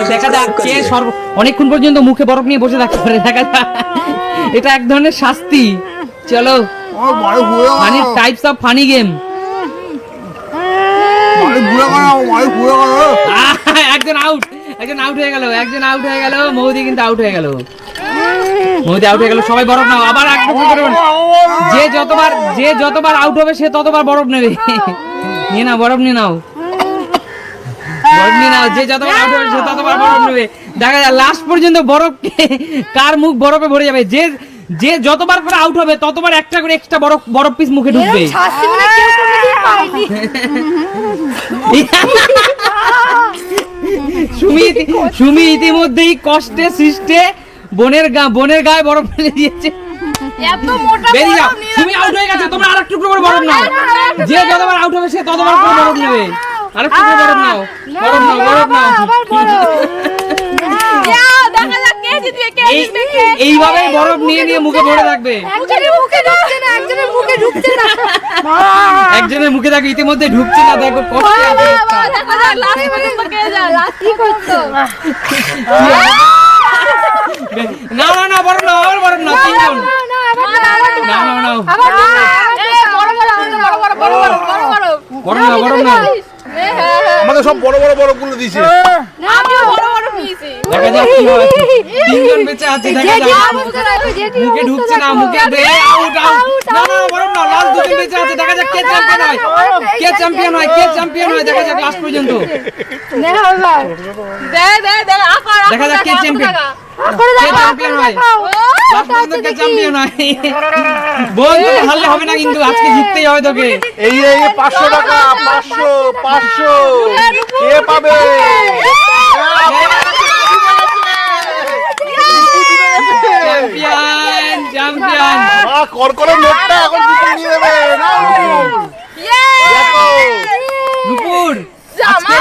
দেখা যাক কে অনেকক্ষণ পর্যন্ত মুখে বরফ নিয়ে বসে থাকতে পারে, দেখা যাক। এটা এক ধরনের শাস্তি। চলো, funny types of funny game. একজন আউট হয়ে গেল, মৌদি কিন্তু আউট হয়ে গেল, সবাই বরফ নাও। আবার এক পক্ষ করুন, যে যতবার আউট হবে সে ততবার বরফ নেবে। নিয়ে নাও, বরফ নিয়ে নাও, যে যতবার আউট হবে সে ততবার বরফ নেবে। দেখা যায় লাস্ট পর্যন্ত বরফ কার মুখ বরফে ভরে যাবে। যে যতবার করে আউট হবে ততবার একটা করে এক্সট্রা বরফ পিস মুখে ঢুকবে। সুমি ইতিমধ্যেই কষ্টে সৃষ্টে বোনের গায়ে বরফ ফেলে দিয়েছে। বেরিয়ে যাও, সুমি আউট হয়ে গেছে। তোমরা আরেকটু করে বরফ নাও, যে যতবার আউট হবে সে ততবার করে বরফ নেবে। আরেকটু করে বরফ নাও। এইভাবে বরফ নিয়ে মুখে ভরে থাকবে। একজনের মুখে থাকে, ইতিমধ্যে ঢুকছে না। দেখো না বরফ নাও, আবার বরফ নাও, তিনজন নাও। বরফ নাও। আমাকে সব বড় বরফগুলো দিয়েছে। দেখা যাক কি হয়। তিনজন বেঁচে আছে, দেখা যাক। মুখে ঢুকছে না, মুখে আউট। না বরফ নাও, লাস্ট দুজন বেঁচে আছে। দেখা যাক কে চ্যাম্পিয়ন হয়। দেখা যাক লাস্ট পর্যন্ত। দেখা যাক কে চ্যাম্পিয়ন হয়। বল, তোকে হারলে হবে না কিন্তু, আজকে জিততেই হবে তোকে। এই 500 টাকা, 500 কে পাবে? চ্যাম্পিয়ন করকরে নোটটা এখন নিয়ে নেবে। নুপুর, আজকে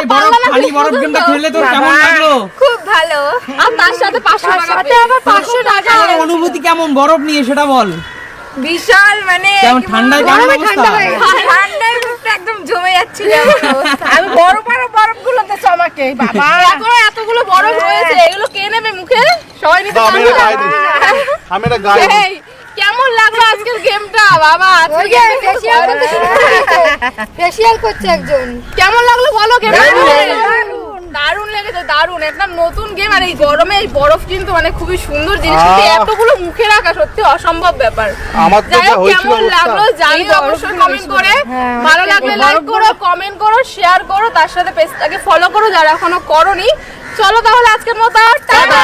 বরফ গেমটা খেললে তোর কেমন লাগলো? খুব ভালো। আর তার সাথে 500 টাকা। অনুভূতি কেমন বরফ নিয়ে সেটা বল। বিশাল, মানে কেমন ঠান্ডায় কেমন অবস্থা? ঠান্ডায় মুখটা একদম জমে যাচ্ছিল। আমি বরফ গুলো তো চমাকে বাবা, এখন এতগুলো বরফ রয়েছে, এগুলো কে নেবে মুখে? সবাই নিতে পারবে না। আমি এটা গায়ে কেমন লাগলো আজকের গেমটা বাবা? আজকে ফেশিয়াল করছে একজন। কেমন লাগলো বলো গেমটা? দারুণ লেগেছে, দারুণ। একটা নতুন গেম, আর এই গরমে এই বরফ কিন্তু মানে খুবই সুন্দর জিনিস, কিন্তু এতগুলো মুখে রাখা সত্যি অসম্ভব ব্যাপার। যাই হোক, কেমন লাগলো জানিও অবশ্যই কমেন্ট করে। ভালো লাগলে লাইক করো, কমেন্ট করো, শেয়ার করো, তার সাথে পেজটাকে ফলো করো যারা এখনো করোনি। চলো তাহলে আজকের মতো টাটা।